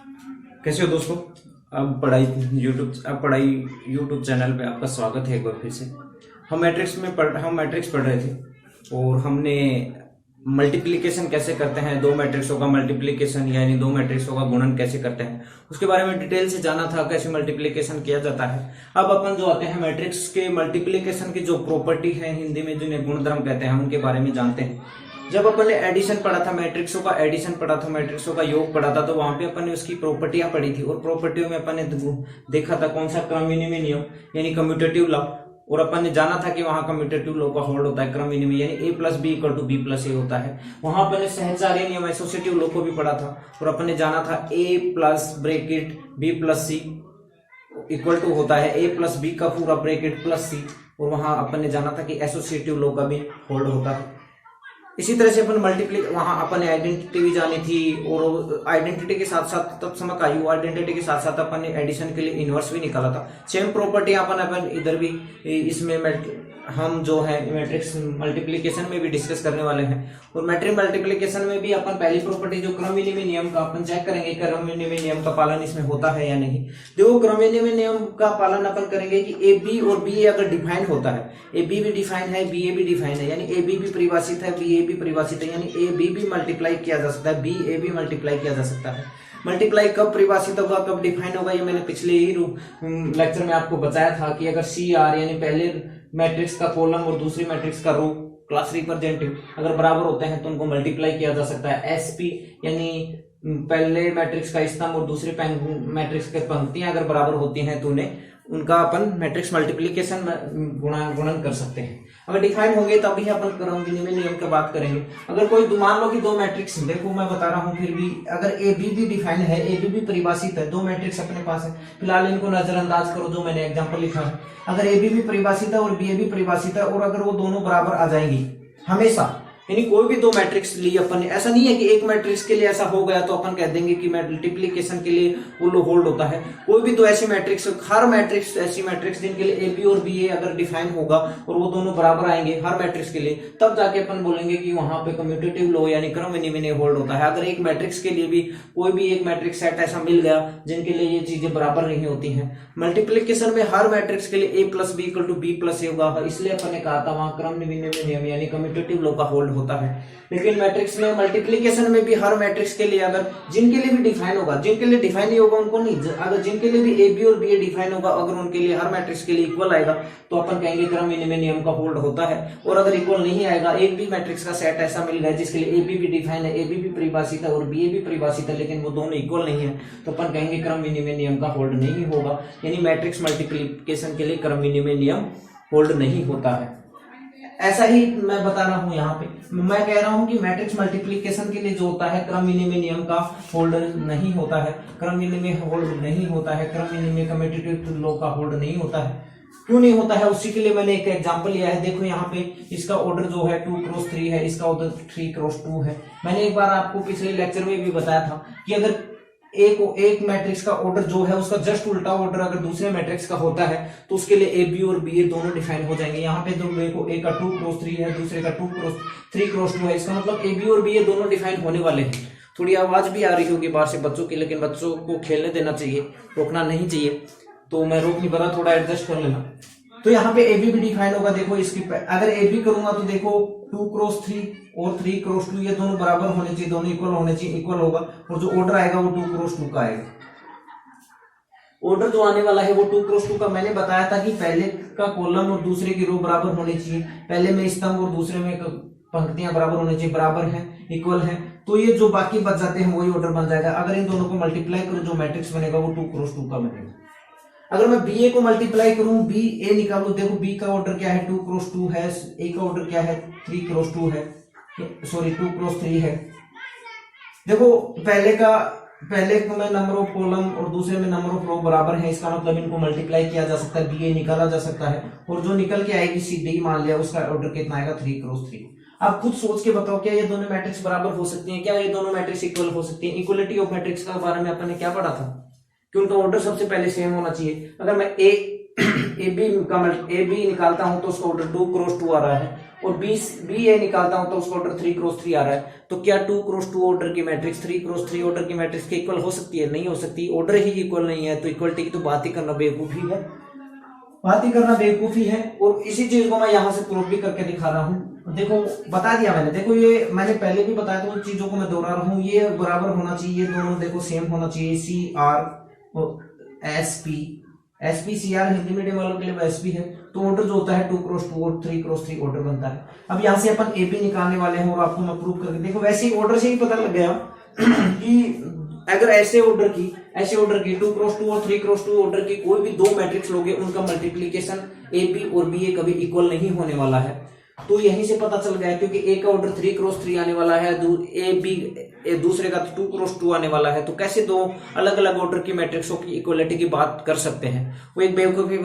कैसे हो दोस्तों। अब पढ़ाई यूट्यूब चैनल पे आपका स्वागत है एक बार फिर से। हम मैट्रिक्स पढ़ रहे थे और हमने मल्टीप्लिकेशन कैसे करते हैं, दो मैट्रिक्सों का मल्टीप्लिकेशन यानी दो मैट्रिक्सों का गुणन कैसे करते हैं उसके बारे में डिटेल से जाना था, कैसे मल्टीप्लिकेशन किया जाता है। अब अपन जो आते हैं मैट्रिक्स के मल्टीप्लिकेशन की जो प्रॉपर्टी है, हिंदी में जिन्हें गुणधर्म कहते हैं, उनके बारे में जानते हैं। जब अपन ने एडिशन पढ़ा था, मैट्रिक्सों का एडिशन पढ़ा था, मैट्रिक्सों का योग पढ़ा था, तो वहां पे अपन ने उसकी प्रॉपर्टियां पढ़ी थी और प्रॉपर्टियों में अपन ने देखा था कौन सा क्रम विनिमय नियम यानी कम्यूटेटिव लॉ। और अपन ने जाना था कि वहां कम्यूटेटिव लॉ का होल्ड होता है क्रम विनिमय यानी a plus B equal to B plus A होता है। वहां अपन ने सहचारी नियम एसोसिएटिव लॉ को भी पढ़ा था और अपन ने जाना था a plus bracket B plus C equal to होता है a प्लस बी का पूरा ब्रैकेट प्लस सी। और वहां अपन ने जाना था कि एसोसिएटिव लॉ का भी होल्ड होता है। इसी तरह से अपन वहां अपन ने आइडेंटिटी भी जानी थी और आइडेंटिटी के साथ साथ तब समझ आई, आइडेंटिटी के साथ साथ अपन ने एडिशन के लिए इनवर्स भी निकाला था। सेम प्रॉपर्टी अपन इधर भी इसमें हम जो है मैट्रिक्स मल्टीप्लिकेशन में भी डिस्कस करने वाले हैं। और मैट्रिक्स मल्टीप्लिकेशन में भी अपन पहली प्रॉपर्टी जो क्रम विनिमय नियम का अपन चेक करेंगे, क्रम विनिमय नियम का पालन इसमें होता है या नहीं। देखो क्रम विनिमय नियम का पालन अपन करेंगे कि ए बी और बी ए अगर डिफाइन होता है, ए बी भी डिफाइन है, बी ए भी डिफाइन है, यानी ए बी भी परिभाषित है, बी ए भी परिभाषित है, यानी ए बी भी मल्टीप्लाई किया जा सकता है, बी ए भी मल्टीप्लाई किया जा सकता है। मल्टीप्लाई कब परिभाषित होगा, कब डिफाइन होगा, ये मैंने पिछले ही लेक्चर में आपको बताया था कि अगर सी आर यानी पहले मैट्रिक्स का कॉलम और दूसरी मैट्रिक्स का रो क्लास रिप्रेजेंटेटिव अगर बराबर होते हैं तो उनको मल्टीप्लाई किया जा सकता है। एसपी यानी पहले मैट्रिक्स का स्तंभ और दूसरी मैट्रिक्स के पंक्तियां अगर बराबर होती हैं तो उन्हें उनका अपन मैट्रिक्स मल्टीप्लिकेशन गुणन कर सकते हैं। अगर डिफाइन होंगे तभी अपन क्रम विनिमय नियम की बात करेंगे। अगर कोई मान लो कि दो मैट्रिक्स, देखो मैं बता रहा हूं फिर भी, अगर ए बी भी डिफाइन है, ए बी भी परिभाषित है, दो मैट्रिक्स अपने पास है, फिलहाल इनको नजरअंदाज करो जो मैंने एग्जांपल लिखा है। अगर ए बी भी परिभाषित है और बी ए भी परिभाषित है और अगर वो दोनों बराबर आ जाएंगी हमेशा, यानी कोई भी दो मैट्रिक्स ली अपन ने, ऐसा नहीं है कि एक मैट्रिक्स के लिए ऐसा हो गया तो अपन कह देंगे कि मल्टीप्लिकेशन के लिए वो होल्ड होता है। कोई भी दो ऐसी मैट्रिक्स, हर मैट्रिक्स ऐसी मैट्रिक्स जिनके लिए ए बी और बी ए अगर डिफाइन होगा और वो दोनों बराबर आएंगे हर मैट्रिक्स के लिए, तब जाके अपन बोलेंगे कि वहां पे कम्यूटेटिव लॉ यानी क्रम विनिमय होल्ड होता है। अगर एक मैट्रिक्स के लिए भी कोई भी एक मैट्रिक्स सेट ऐसा मिल गया जिनके लिए ये चीजें बराबर नहीं होती है, मल्टीप्लिकेशन में हर मैट्रिक्स के लिए A plus B equal to B plus A होगा, इसलिए अपन ने कहा था वहां क्रम विनिमय नियम यानी कम्यूटेटिव लॉ का होल्ड होता है। लेकिन मैट्रिक्स में मल्टीप्लिकेशन में भी हर मैट्रिक्स के लिए अगर जिनके लिए भी डिफाइन होगा, जिनके लिए डिफाइन नहीं होगा उनको नहीं, अगर जिनके लिए भी ए बी और बी ए डिफाइन होगा अगर उनके लिए हर मैट्रिक्स के लिए इक्वल आएगा तो अपन कहेंगे क्रम विनिमय नियम का होल्ड होता है। और अगर इक्वल नहीं आएगा, एक भी मैट्रिक्स का सेट ऐसा मिल गया जिसके लिए ए बी भी डिफाइन है, ए बी भी परिभाषित है और बी ए भी परिभाषित है लेकिन वो दोनों इक्वल नहीं है, तो अपन कहेंगे क्रम विनिमय नियम का होल्ड नहीं होगा, यानी मैट्रिक्स मल्टीप्लिकेशन के लिए क्रम विनिमय नियम होल्ड नहीं होता है। ऐसा ही मैं बता रहा हूं, यहाँ पे मैं कह रहा हूं कि मैट्रिक्स मल्टीप्लिकेशन के लिए जो होता है क्रम विनिमय नियम का होल्ड नहीं होता है, क्रम विनिमय होल्ड नहीं होता है, क्रम विनिमय कम्यूटेटिव लॉ का होल्ड नहीं होता है। क्यों नहीं होता है उसी के लिए मैंने एक एग्जांपल लिया है। देखो यहाँ पे इसका ऑर्डर जो है 2x3 है, इसका ऑर्डर 3x2 है। मैंने एक बार आपको पिछले लेक्चर में भी बताया था कि अगर एक मैट्रिक्स का ऑर्डर जो है उसका जस्ट उल्टा ऑर्डर अगर दूसरे मैट्रिक्स का होता है तो उसके लिए ए बी और बी ए दोनों डिफाइन हो जाएंगे। यहाँ पे देखो एक का 2x3 है, दूसरे का 3x2 है, इसका मतलब ए बी और बी ए दोनों डिफाइन होने वाले हैं। थोड़ी आवाज भी आ रही होगी बाहर से बच्चों की, लेकिन बच्चों को खेलने देना चाहिए, रोकना नहीं चाहिए, तो मैं रोक नहीं पा रहा, थोड़ा एडजस्ट कर लेना। तो यहाँ पे ए बी भी डिफाइन होगा। देखो इसकी अगर ए बी करूंगा तो देखो 2x3 और 3x2 ये दोनों बराबर होने चाहिए, दोनों इक्वल होने चाहिए, इक्वल होगा और जो ऑर्डर आएगा वो 2x2 का आएगा। ऑर्डर जो आने वाला है वो 2x2 का। मैंने बताया था कि पहले का कॉलम और दूसरे की रो बराबर होनी चाहिए, पहले में स्तंभ और दूसरे में पंक्तियां बराबर होनी चाहिए, बराबर है, इक्वल है, तो ये जो बाकी बच जाते हैं वही ऑर्डर बन जाएगा। अगर इन दोनों को मल्टीप्लाई करूं जो मैट्रिक्स बनेगा वो 2x2 का बनेगा। अगर मैं बी ए को मल्टीप्लाई करूं, बी ए निकालू, देखो बी का ऑर्डर क्या है 2x2 है, ए का ऑर्डर क्या है 3x2 है, सॉरी 2x3 है। देखो पहले में नंबर ऑफ कॉलम और दूसरे में नंबर ऑफ रो बराबर है, इसका मतलब इनको मल्टीप्लाई किया जा सकता है, बी ए निकाला जा सकता है और जो निकल के आएगी सी डी मान लिया उसका ऑर्डर कितना आएगा 3x3। आप खुद सोच के बताओ क्या ये दोनों मैट्रिक्स बराबर हो सकती हैं, क्या ये दोनों मैट्रिक्स इक्वल हो सकती हैं। इक्वलिटी ऑफ मैट्रिक्स के बारे में अपन ने क्या पढ़ा था कि उनका ऑर्डर सबसे पहले सेम होना चाहिए। अगर मैं ए बी निकालता हूं तो उसका ऑर्डर 2 क्रॉस 2 आ रहा है, और बी ए निकालता हूं तो उसका ऑर्डर 3 क्रॉस 3 आ रहा है। तो क्या 2 क्रॉस 2 ऑर्डर की मैट्रिक्स 3 क्रॉस 3 ऑर्डर की मैट्रिक्स के इक्वल हो सकती है? नहीं हो सकती, ऑर्डर ही इक्वल नहीं है, तो इक्वलिटी की तो बात ही करना बेवकूफी है, बात ही करना बेवकूफी है। और इसी चीज को मैं यहाँ से प्रूव भी करके दिखा रहा हूँ। देखो बता दिया मैंने, देखो ये मैंने पहले भी बताया, तो उन चीजों को मैं दोहरा रहा हूँ। ये बराबर होना चाहिए, ये दोनों देखो सेम होना चाहिए, C R S P C R Hindi medium वालों के लिए एस पी है, तो ऑर्डर जो होता है 2 क्रॉस 2 और 3 क्रॉस 3 ऑर्डर बनता है। अब यहाँ से अपन ए बी निकालने वाले हैं, और आपको मैं प्रूव करके देखो, वैसे ही ऑर्डर से ही पता लग गया कि अगर ऐसे ऑर्डर की 2 क्रॉस 2 और 3 क्रॉस 2 ऑर्डर की कोई भी दो मैट्रिक्स लोगे, उनका मल्टीप्लीकेशन ए बी और बी ए कभी इक्वल नहीं होने वाला है। तो यहीं से पता चल गया, क्योंकि ए का ऑर्डर 3 क्रॉस 3 आने वाला है, दूसरे का 2 क्रॉस 2 आने वाला है, तो कैसे दो अलग अलग ऑर्डर की मैट्रिक्सों की इक्वलिटी की बात कर सकते हैं? वो एक बेवकूफी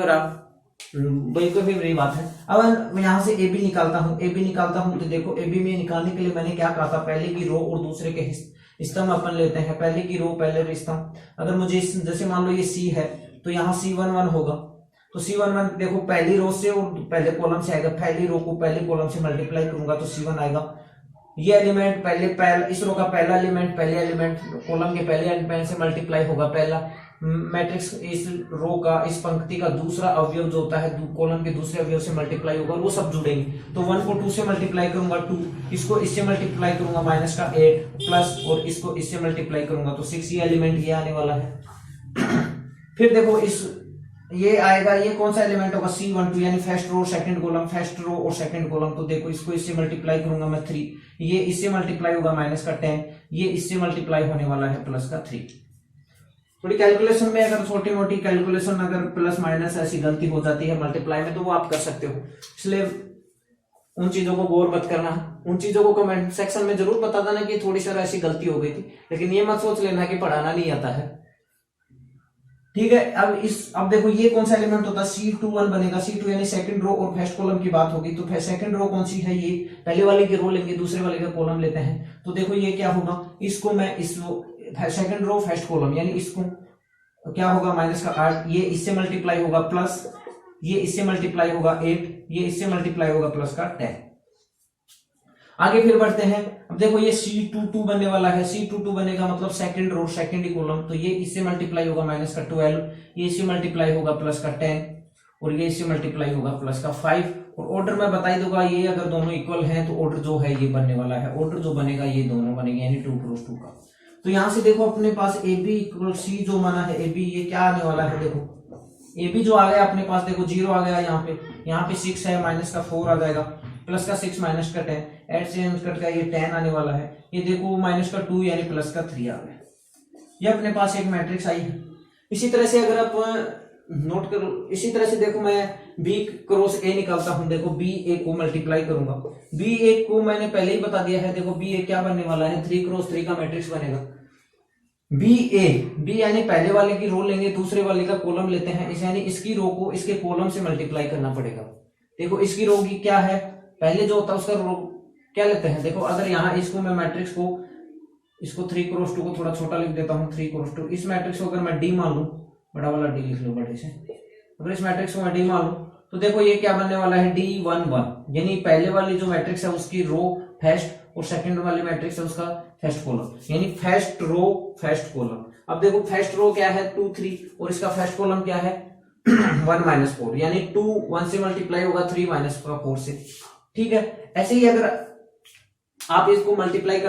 भरी बात है। अब मैं यहाँ से ए बी निकालता हूँ, तो देखो ए बी में निकालने के लिए मैंने क्या कहा था, पहले की रो और दूसरे के स्तंभ अपन लेते हैं, पहले की रो पहले स्तंभ। अगर मुझे जैसे मान लो ये सी है, तो यहाँ C11 होगा, तो C11 देखो पहली रो से और पहले कॉलम से आएगा, पहली रो को पहले कॉलम से मल्टीप्लाई करूंगा तो C1 आएगा। ये एलिमेंट इस रो का पहला एलिमेंट कॉलम के पहले एलिमेंट से मल्टीप्लाई होगा, पहला मैट्रिक्स इस रो का, इस पंक्ति का दूसरा अवयव जो होता है कॉलम के दूसरे अवयव से मल्टीप्लाई होगा, वो सब जुड़ेंगे। तो 1 को 2 से मल्टीप्लाई करूंगा 2, इसको इससे मल्टीप्लाई करूंगा माइनस का 8 प्लस, और इसको इससे मल्टीप्लाई करूंगा तो 6, ये एलिमेंट ये आने वाला है। फिर देखो ये आएगा, ये कौन सा एलिमेंट होगा, C12 यानी फर्स्ट रो सेकंड कॉलम, तो देखो इसको इससे मल्टीप्लाई करूंगा मैं 3, ये इससे मल्टीप्लाई होगा माइनस का 10, ये इससे मल्टीप्लाई होने वाला है प्लस का 3। थोड़ी कैलकुलेशन में अगर छोटी मोटी कैलकुलेशन अगर प्लस माइनस ऐसी गलती हो जाती है मल्टीप्लाई में, तो वो आप कर सकते हो, इसलिए उन चीजों को गौर मत करना। उन चीजों को कमेंट सेक्शन में जरूर बता देना कि थोड़ी सी ऐसी गलती हो गई थी, लेकिन ये मत सोच लेना कि पढ़ाना नहीं आता है, ठीक है। अब देखो ये कौन सा एलिमेंट होता है, C21 बनेगा, C2 यानी सेकंड रो और फर्स्ट कॉलम की बात होगी, तो सेकंड रो कौन सी है, ये पहले वाले की रो लेंगे, दूसरे वाले का कॉलम लेते हैं, तो देखो ये क्या होगा, इसको मैं सेकंड रो फर्स्ट कॉलम यानी इसको क्या होगा माइनस का 8, ये इससे मल्टीप्लाई होगा प्लस, ये इससे मल्टीप्लाई होगा 8, ये इससे मल्टीप्लाई होगा प्लस का 10। आगे फिर बढ़ते हैं। अब देखो ये C22 बनने वाला है, C22 बनेगा मतलब सेकंड रो सेकंड ही कॉलम, तो ये इससे मल्टीप्लाई होगा माइनस का 12, ये इससे मल्टीप्लाई होगा प्लस का 10, और ये इससे मल्टीप्लाई होगा प्लस का 5। और ऑर्डर मैं बता ही दूंगा, ये अगर दोनों इक्वल हैं तो ऑर्डर जो है ये बनने वाला है, ऑर्डर जो बनेगा ये दोनों बनेंगे यानी 2 क्रॉस 2 का। तो यहां से देखो अपने पास ए बी इक्वल सी जो माना है ए बी, ये क्या आने वाला है, देखो ए बी जो आ गया अपने पास, देखो 0 आ गया, यहाँ पे 6 है, माइनस का 4 आ जाएगा, प्लस का 6 माइनस का 10, 8 से कट का ये 10 आने वाला है, ये देखो माइनस का 2 यानी प्लस का 3 आ गया। ये अपने पास एक मैट्रिक्स आई है। इसी तरह से अगर आप नोट करो, इसी तरह से देखो मैं बी क्रॉस ए निकालता हूं, देखो बी ए को मल्टीप्लाई करूंगा, बी ए को मैंने पहले ही बता दिया है, देखो बी ए क्या बनने वाला है, 3 क्रॉस 3 का मैट्रिक्स बनेगा। बी यानी पहले वाले की रो लेंगे, दूसरे वाले का कॉलम लेते हैं, इस यानी इसकी रो को इसके कॉलम से मल्टीप्लाई करना पड़ेगा। देखो इसकी रो की क्या है, पहले जो होता है उसका रो क्या लेते हैं, देखो अगर यहाँ इसको मैं मैट्रिक्स को इसको 3 क्रॉस 2 को थोड़ा छोटा लिख देता हूँ, 3 क्रॉस 2, इस मैट्रिक्स को अगर मैं डी मान लूं, बड़ा वाला डी लिख लो बड़े से, अगर इस मैट्रिक्स को मैं डी मान लूं तो देखो ये क्या बनने वाला है, D11 यानी पहले वाली जो मैट्रिक्स है उसकी रो फर्स्ट और सेकंड वाली मैट्रिक्स है उसका फर्स्ट कॉलम, यानी फर्स्ट रो फर्स्ट कॉलम। अब देखो फर्स्ट रो क्या है 2 3 और इसका फर्स्ट कॉलम क्या है 1 माइनस 4, यानी 2 1 से मल्टीप्लाई होगा 3 माइनस 4 से, ठीक है। ऐसे ही अगर आप इसको मल्टीप्लाई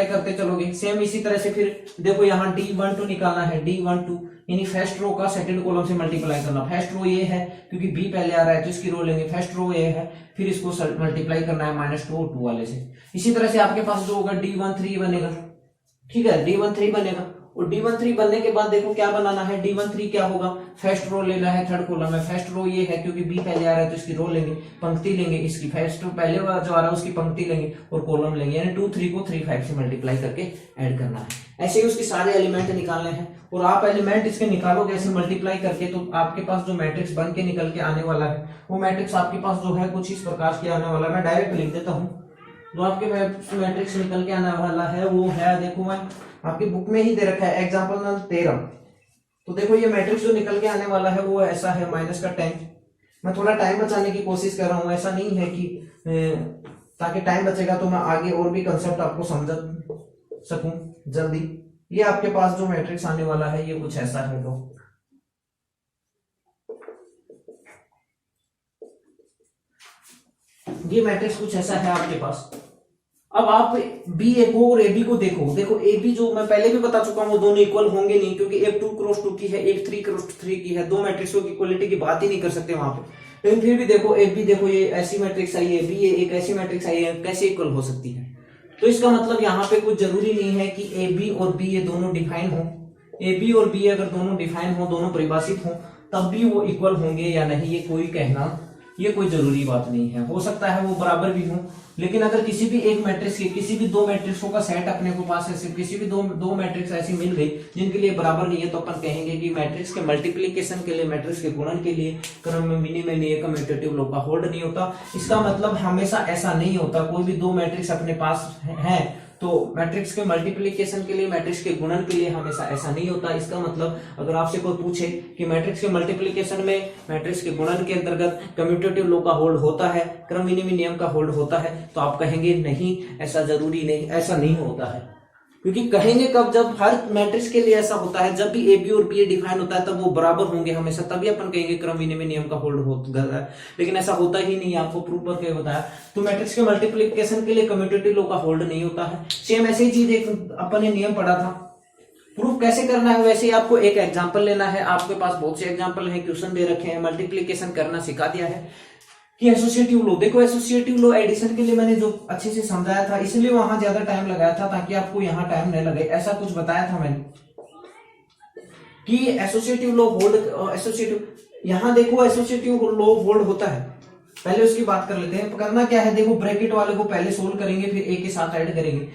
करते चलोगे सेम इसी तरह से, फिर देखो यहाँ D12 निकालना है, D12 यानी फर्स्ट रो का सेकंड कॉलम से मल्टीप्लाई करना। फर्स्ट रो ये है क्योंकि बी पहले आ रहा है तो इसकी रो लेंगे, फर्स्ट रो ये है, फिर इसको मल्टीप्लाई करना है -2 और 2 वाले से। इसी तरह से आपके पास जो होगा D13 बनेगा, ठीक है, D13 बनेगा। और D13 बनने के बाद देखो क्या बनाना है, D13 क्या होगा, फर्स्ट रो लेना है थर्ड कॉलम में, फर्स्ट रो ये है क्योंकि बी पहले आ रहा है तो इसकी रो लेंगे, पंक्ति लेंगे, इसकी फर्स्ट रो पहले जो आ रहा है उसकी पंक्ति लेंगे और कॉलम लेंगे, यानी 2 3 को 3 5 से मल्टीप्लाई करके ऐड करना है। ऐसे ही उसके सारे एलिमेंट निकालने हैं और आप एलिमेंट इसके निकालोगे ऐसे मल्टीप्लाई करके, तो आपके पास जो मैट्रिक्स बन के निकल के आने वाला है वो मैट्रिक्स आपके पास जो है कुछ इस प्रकार के आने वाला है। मैं डायरेक्ट लिख देता हूँ, जो आपके मैट्रिक्स निकल के आने वाला है वो है, देखो मैं आपकी बुक में ही दे रखा है, एग्जाम्पल नंबर 13, तो देखो ये मैट्रिक्स जो निकल के आने वाला है वो ऐसा है -10। मैं थोड़ा टाइम बचाने की कोशिश कर रहा हूँ, ऐसा नहीं है कि ताकि टाइम बचेगा तो मैं आगे और भी कंसेप्ट आपको समझा सकूं जल्दी। ये आपके पास जो मैट्रिक्स आने वाला है ये कुछ ऐसा है। तो ये मैट्रिक्स कुछ ऐसा है आपके पास। अब आप बी ए को और ए बी को देखो। देखो ए बी जो मैं पहले भी बता चुका हूं वो दोनों इक्वल होंगे नहीं, क्योंकि एक 2x2 की है, एक 3x3 की है। दो मैट्रिक्सों की इक्वलिटी की बात ही नहीं कर सकते वहां पे। लेकिन फिर भी देखो ए बी, देखो ये ऐसी मैट्रिक्स आई है, बी ए एक ऐसी मैट्रिक्स आई है, कैसे इक्वल हो सकती है? तो इसका मतलब यहाँ पे कुछ जरूरी नहीं है कि ए बी और बी ए दोनों डिफाइन हो। ए बी और बी ए अगर दोनों डिफाइन हो, दोनों परिभाषित हो, तब भी वो इक्वल होंगे या नहीं, ये कोई कहना, ये कोई जरूरी बात नहीं है। हो सकता है वो बराबर भी हो, लेकिन अगर किसी भी एक मैट्रिक्स के, किसी भी दो मैट्रिक्सों का सेट अपने को पास है, किसी भी दो मैट्रिक्स ऐसी मिल गई जिनके लिए बराबर नहीं है, तो अपन कहेंगे कि मैट्रिक्स के मल्टीप्लीकेशन के लिए, मैट्रिक्स के गुणन के लिए क्रम में मिनिमम नहीं, कम्यूटेटिव लॉ का होल्ड नहीं होता। इसका मतलब हमेशा ऐसा नहीं होता। कोई भी दो मैट्रिक्स अपने पास है तो मैट्रिक्स के मल्टीप्लिकेशन के लिए, मैट्रिक्स के गुणन के लिए हमेशा ऐसा नहीं होता। इसका मतलब अगर आपसे कोई पूछे कि मैट्रिक्स के मल्टीप्लिकेशन में, मैट्रिक्स के गुणन के अंतर्गत कम्यूटेटिव लॉ का होल्ड होता है, क्रम विनिमय नियम का होल्ड होता है, तो आप कहेंगे नहीं, ऐसा जरूरी नहीं, ऐसा नहीं होता है। क्योंकि कहेंगे कब, जब हर मैट्रिक्स के लिए ऐसा होता है, जब भी ए बी और बी ए डिफाइन होता है तब वो बराबर होंगे हमेशा, तभी अपन कहेंगे क्रम विनिमय नियम का होल्ड होता है। लेकिन ऐसा होता ही नहीं, आपको प्रूफ करके बताया। तो मैट्रिक्स के मल्टीप्लिकेशन के लिए कम्यूटेटिव लॉ का होल्ड नहीं होता है। सेम ऐसे ही चीज एक अपन ने नियम पढ़ा था, प्रूफ कैसे करना है वैसे ही आपको एक एग्जाम्पल लेना है। आपके पास बहुत से एग्जाम्पल है, क्वेश्चन दे रखे हैं, मल्टीप्लिकेशन करना सिखा दिया है कि एसोसिएटिव लॉ। देखो एसोसिएटिव लॉ एडिशन के लिए मैंने जो अच्छे से समझाया था, इसलिए वहां ज्यादा टाइम लगाया था ताकि आपको यहाँ टाइम नहीं लगे, ऐसा कुछ बताया था मैंने कि एसोसिएटिव लॉ होल्ड, एसोसिएटिव, यहां देखो एसोसिएटिव लॉ होल्ड होता है। पहले उसकी बात कर लेते हैं। करना क्या है, देखो ब्रैकेट वाले को पहले सोल्व करेंगे, फिर ए के साथ ऐड करेंगे।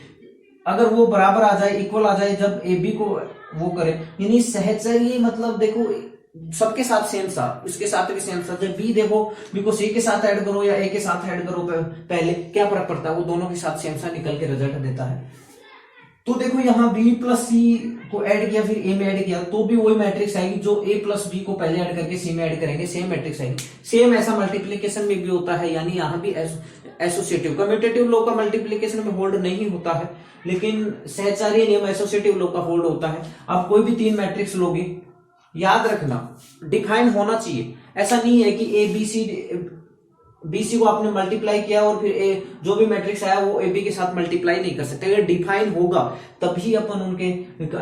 अगर वो बराबर आ जाए, इक्वल आ जाए, जब ए बी को वो करे, यानी सहचर्य, मतलब देखो सबके साथ सेम सा, इसके साथ भी सेम सा। जब बी देखो, बी को सी के साथ ऐड करो या ए के साथ ऐड करो, पहले क्या फर्क पड़ता है, वो दोनों के साथ सेम सा निकल के रिजल्ट देता है। तो देखो यहाँ बी प्लस सी को ऐड किया, फिर ए में ऐड किया, तो भी वही मैट्रिक्स आएगी जो ए प्लस बी को पहले ऐड करके सी में ऐड करेंगे, सेम मैट्रिक्स आएगी। सेम ऐसा मल्टीप्लीकेशन में भी होता है, यानी यहाँ भी एसोसिएटिव, कम्यूटेटिव लॉ का मल्टीप्लीकेशन में होल्ड नहीं होता है, लेकिन सहचार्य नियम एसोसिएटिव लॉ का होल्ड होता है। आप कोई भी तीन मैट्रिक्स लोगे, याद रखना डिफाइन होना चाहिए। ऐसा नहीं है कि A B C, B C को आपने मल्टीप्लाई किया और फिर ए, जो भी मैट्रिक्स आया वो ए बी के साथ मल्टीप्लाई नहीं कर सकते। अगर डिफाइन होगा तभी अपन उनके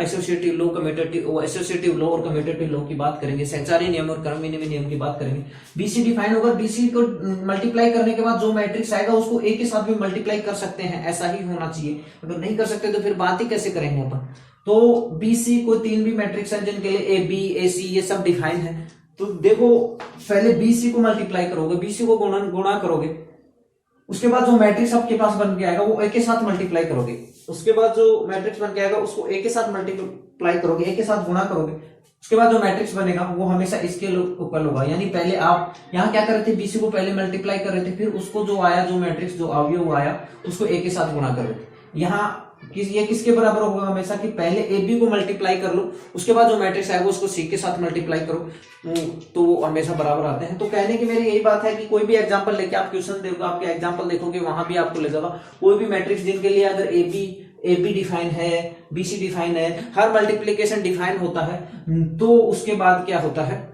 associative law, commutative, associative law और कम्यूटेटिव लॉ की बात करेंगे, सहचार्य नियम और क्रम विनिमय नियम की बात करेंगे। बीसी डिफाइन होगा, बीसी को मल्टीप्लाई करने के बाद जो मैट्रिक्स आएगा उसको ए के साथ भी मल्टीप्लाई कर सकते हैं, ऐसा ही होना चाहिए। अगर नहीं कर सकते तो फिर बात ही कैसे करेंगे अपन। तो बीसी को तीन भी मैट्रिक्स हैं जिनके लिए ए बी ए सी ये सब डिफाइन है। तो देखो पहले बीसी को मल्टीप्लाई करोगे, बीसी को गुणा करोगे, उसके बाद जो मैट्रिक्स आपके पास बन के आएगा वो ए के साथ मल्टीप्लाई करोगे, उसके बाद जो मैट्रिक्स बन के आएगा उसको ए के साथ मल्टीप्लाई करोगे, ए के साथ गुणा करोगे, उसके बाद जो मैट्रिक्स बनेगा वो हमेशा इसके इक्वल होगा। यानी पहले आप यहाँ क्या कर रहे थे, बीसी को पहले मल्टीप्लाई कर रहे थे, फिर उसको जो आया, जो मैट्रिक्स जो अवयव आया उसको ए के साथ गुणा कर रहे थे। यहाँ ये किसके बराबर होगा हमेशा, कि पहले ए बी को मल्टीप्लाई कर लो, उसके बाद जो मैट्रिक्स आएगा उसको सी के साथ मल्टीप्लाई करो, तो वो हमेशा बराबर आते हैं। तो कहने की मेरी यही बात है कि कोई भी एग्जांपल लेके आप क्वेश्चन देखोगे, आपके एग्जांपल देखोगे, वहां भी आपको ले जाएगा कोई भी मैट्रिक्स जिनके लिए अगर ए बी डिफाइन है, बी सी डिफाइन है, हर मल्टीप्लीकेशन डिफाइन होता है, तो उसके बाद क्या होता है,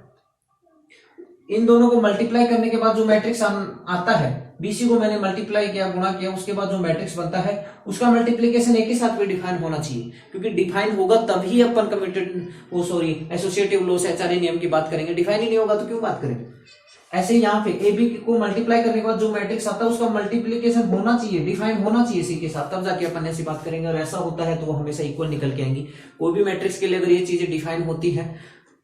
इन दोनों को मल्टीप्लाई करने के बाद जो मैट्रिक्स आता है, बीसी को मैंने मल्टीप्लाई किया, गुणा किया, उसके बाद जो मैट्रिक्स बनता है उसका मल्टीप्लिकेशन एक ही साथ में डिफाइन होना चाहिए, क्योंकि डिफाइन होगा तभी अपन एसोसिएटिव लॉ, सहचार्य नियम की बात करेंगे। डिफाइन ही नहीं होगा तो क्यों बात करेंगे। ऐसे यहाँ पे ए बी को मल्टीप्लाई करने के बाद जो मैट्रिक्स आता है उसका मल्टीप्लिकेशन होना चाहिए, डिफाइन होना चाहिए सी के साथ, तब जाके अपन ऐसी बात करेंगे। और ऐसा होता है तो वो हमेशा इक्वल निकल के आएंगी। कोई भी मैट्रिक्स के लिए अगर ये चीजें डिफाइन होती है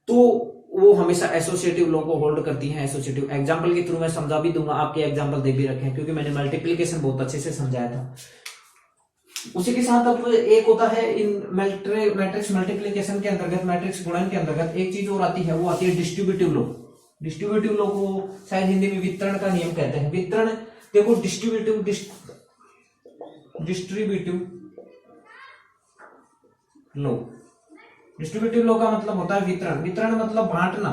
तो वो हमेशा एसोसिएटिव लॉ को होल्ड करती हैं। एसोसिएटिव एग्जांपल के थ्रू मैं समझा भी दूंगा, आपके एग्जांपल दे भी रखे हैं, क्योंकि मैंने मल्टीप्लिकेशन बहुत अच्छे से समझाया था। उसी के साथ अब एक होता है इन मैट्रिक्स मल्टीप्लिकेशन के अंतर्गत, मैट्रिक्स गुणन के अंतर्गत एक चीज और आती है, वो आती है डिस्ट्रीब्यूटिव लॉ। डिस्ट्रीब्यूटिव लॉ को शायद हिंदी में वितरण का नियम कहते हैं। वितरण, देखो डिस्ट्रीब्यूटिव लॉ, डिस्ट्रीब्यूटिव लॉ का मतलब होता है वितरण। वितरण मतलब बांटना,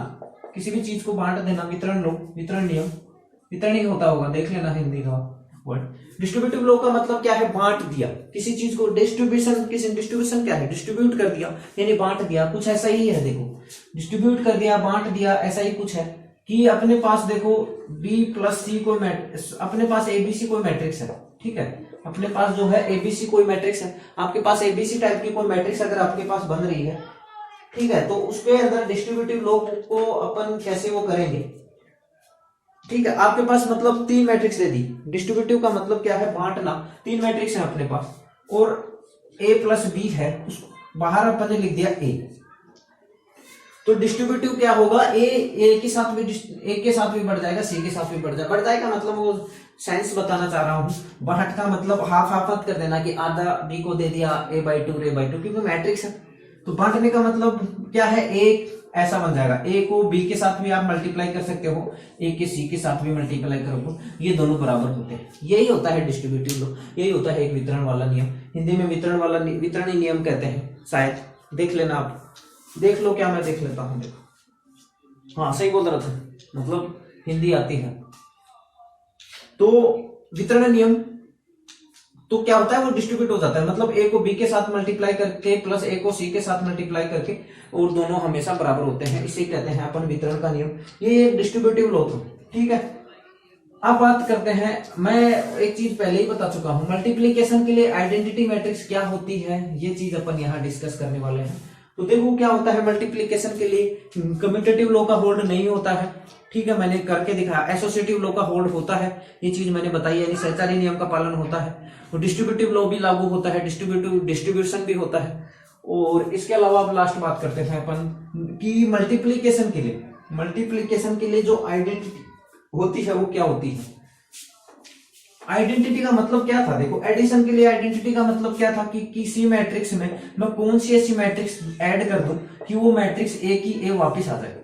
किसी भी चीज को बांट देना, वितरण लॉ, वितरण नियम, वितरण ही होता होगा, देख लेना हिंदी का वर्ड। डिस्ट्रीब्यूटिव लॉ का मतलब क्या है, बांट दिया किसी चीज को। डिस्ट्रीब्यूशन क्या है, डिस्ट्रीब्यूट कर दिया यानी बांट दिया, कुछ ऐसा ही है। देखो डिस्ट्रीब्यूट कर दिया, बांट दिया, ऐसा ही कुछ है कि अपने पास देखो बी प्लस सी कोई मैट्रिक्स, अपने पास एबीसी कोई मैट्रिक्स है, ठीक है, अपने पास जो है एबीसी कोई मैट्रिक्स है, आपके पास एबीसी टाइप की कोई मैट्रिक्स अगर आपके पास बन रही है, ठीक है, तो उसके अंदर डिस्ट्रीब्यूटिव लॉ को अपन कैसे वो करेंगे, ठीक है। आपके पास मतलब 3 मैट्रिक्स दे दी, डिस्ट्रीब्यूटिव का मतलब क्या है, बांटना। 3 मैट्रिक्स है अपने पास और ए प्लस बी है, उसको बाहर अपन ने लिख दिया ए, तो डिस्ट्रीब्यूटिव क्या होगा, ए के साथ भी बढ़ जाएगा, सी के साथ भी बढ़ जाएगा मतलब वो साइंस बताना चाह रहा हूं। बांट का मतलब हाफ हाफ मत कर देना कि आधा बी को दे दिया a/2 a/2, क्योंकि मैट्रिक्स है। तो बांटने का मतलब क्या है, एक ऐसा बन जाएगा, ए को बी के साथ भी आप मल्टीप्लाई कर सकते हो, ए के सी के साथ भी मल्टीप्लाई करो, ये दोनों बराबर होते हैं। यही होता है डिस्ट्रीब्यूटिव लॉ, यही होता है एक वितरण वाला नियम। हिंदी में वितरण नियम कहते हैं शायद, देख लेना आप, देख लो क्या मैं देख लेता हूं, देखो हाँ सही बोल रहा था, मतलब हिंदी आती है। तो वितरण नियम तो क्या होता है, वो डिस्ट्रीब्यूट हो जाता है, मतलब ए को बी के साथ मल्टीप्लाई करके प्लस ए को सी के साथ मल्टीप्लाई करके, और दोनों हमेशा बराबर होते हैं, इसे कहते हैं अपन वितरण का नियम। ये एक डिस्ट्रीब्यूटिव लॉ था, ठीक है। अब बात करते हैं, मैं एक चीज पहले ही बता चुका हूं, मल्टीप्लीकेशन के लिए आइडेंटिटी मैट्रिक्स क्या होती है, ये चीज अपन यहाँ डिस्कस करने वाले हैं। तो देखो क्या होता है, मल्टीप्लीकेशन के लिए कम्यूटेटिव लॉ का होल्ड नहीं होता है, ठीक है, मैंने करके दिखाया। एसोसिएटिव लॉ का होल्ड होता है, ये चीज मैंने बताई, यानी सहचारी नियम का पालन होता है। तो डिस्ट्रीब्यूटिव लॉ भी लागू होता है, डिस्ट्रीब्यूशन भी होता है। और इसके अलावा अब लास्ट बात करते हैं अपन कि मल्टीप्लीकेशन के लिए जो आइडेंटिटी होती है वो क्या होती है। आइडेंटिटी का मतलब क्या था, देखो एडिशन के लिए आइडेंटिटी का मतलब क्या था कि किसी मैट्रिक्स में मैं कौन सी ऐसी मैट्रिक्स ऐड कर दूं कि वो मैट्रिक्स ए की ए वापस आ जाए,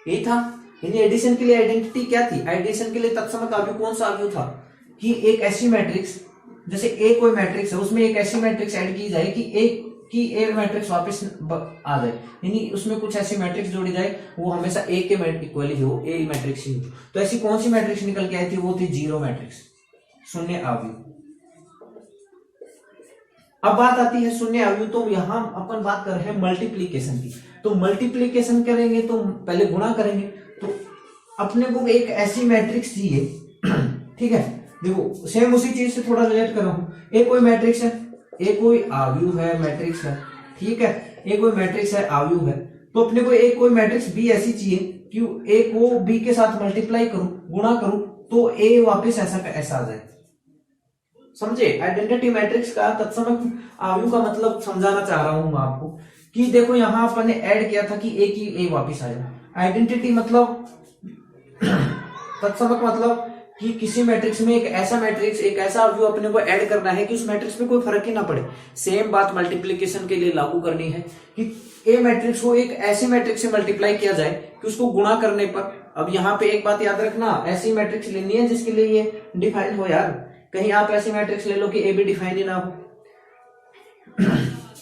यही था। यानी एडिशन के लिए आइडेंटिटी क्या थी, एडिशन के लिए तत्समक अवयव कौन सा अवयव था कि एक ऐसी मैट्रिक्स, जैसे ए कोई मैट्रिक्स है, उसमें एक ऐसी मैट्रिक्स ऐड की जाए कि ए मैट्रिक्स वापस आ जाए, यानी उसमें कुछ ऐसी मैट्रिक्स जोड़ी जाए वो हमेशा ए के इक्वल ही हो, ए मैट्रिक्स ही हो। तो ऐसी कौन सी मैट्रिक्स निकल के आई थी, वो थी जीरो मैट्रिक्स, शून्य अवयव। अब बात आती है शून्य अवयव, तो यहां अपन बात कर रहे हैं मल्टीप्लीकेशन की। तो मल्टीप्लीकेशन करेंगे तो पहले गुणा करेंगे, तो अपने को एक ऐसी मैट्रिक्स चाहिए, ठीक है। देखो सेम उसी चीज से थोड़ा रिलेट कर रहा हूं, ए कोई मैट्रिक्स है, ए कोई अवयव है, मैट्रिक्स है, ठीक है, ए कोई मैट्रिक्स है, अवयव है, तो अपने को एक कोई मैट्रिक्स बी ऐसी चाहिए कि ए को बी के साथ मल्टीप्लाई करूं, गुणा करूं, तो ए वापस ऐसा का ऐसा आ जाए, समझे। आइडेंटिटी मैट्रिक्स का तत्समक अवयव का मतलब समझाना चाह रहा हूं मैं आपको कि देखो यहां अपन ने ऐड किया था कि ए की ए वापस आए। आइडेंटिटी मतलब तत्समक मतलब कि किसी मैट्रिक्स में एक ऐसा अवयव अपने को ऐड करना है कि उस मैट्रिक्स में कोई फर्क ही ना पड़े। सेम बात मल्टीप्लीकेशन के लिए लागू करनी है कि ए मैट्रिक्स को एक ऐसे मैट्रिक्स से मल्टीप्लाई किया जाए कि उसको गुणा करने पर, अब यहाँ पे एक बात याद रखना, ऐसी मैट्रिक्स लेनी है जिसके लिए ये डिफाइन हो यार, कहीं आप ऐसी मैट्रिक्स ले लो कि ए भी डिफाइन ही ना हो,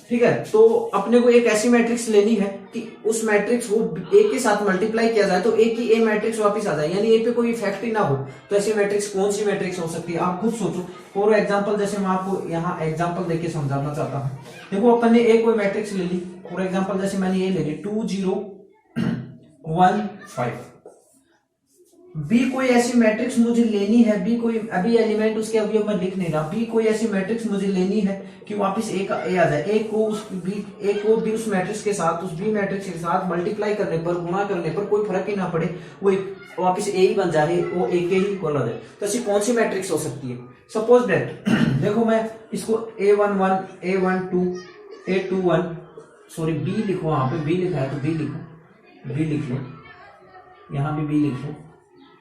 ठीक है। तो अपने को एक ऐसी मैट्रिक्स लेनी है कि उस मैट्रिक्स को ए के साथ मल्टीप्लाई किया जाए तो ए की ए मैट्रिक्स वापस आ जाए, यानी ए पे कोई इफेक्ट ही ना हो। तो ऐसी मैट्रिक्स कौन सी मैट्रिक्स हो सकती है, आप खुद सोचो। फॉर एग्जांपल जैसे मैं आपको यहाँ एग्जांपल देके समझाना चाहता हूँ। देखो अपन ने ए कोई मैट्रिक्स ले ली, फॉर एग्जांपल जैसे मैंने ये ले ली 2 0 1 5। बी कोई ऐसी मैट्रिक्स मुझे लेनी है, बी कोई अभी एलिमेंट उसके अवयव में लिख नहीं रहा, बी कोई ऐसी मैट्रिक्स मुझे लेनी है कि वापस ए का ए आ जाए, ए को बी उस मैट्रिक्स के साथ, उस बी मैट्रिक्स के साथ मल्टीप्लाई करने पर, गुणा करने पर कोई फर्क ही ना पड़े, वो वापस ए ही बन जाए, वो ए के ही इक्वल आ जाए। तो ऐसी कौन सी मैट्रिक्स हो सकती है, सपोज दैट देखो मैं इसको A11 A12 A21 sorry B लिखो, वहां पे बी लिखा है तो बी लिखो, बी लिख लो, यहां भी बी लिख लो,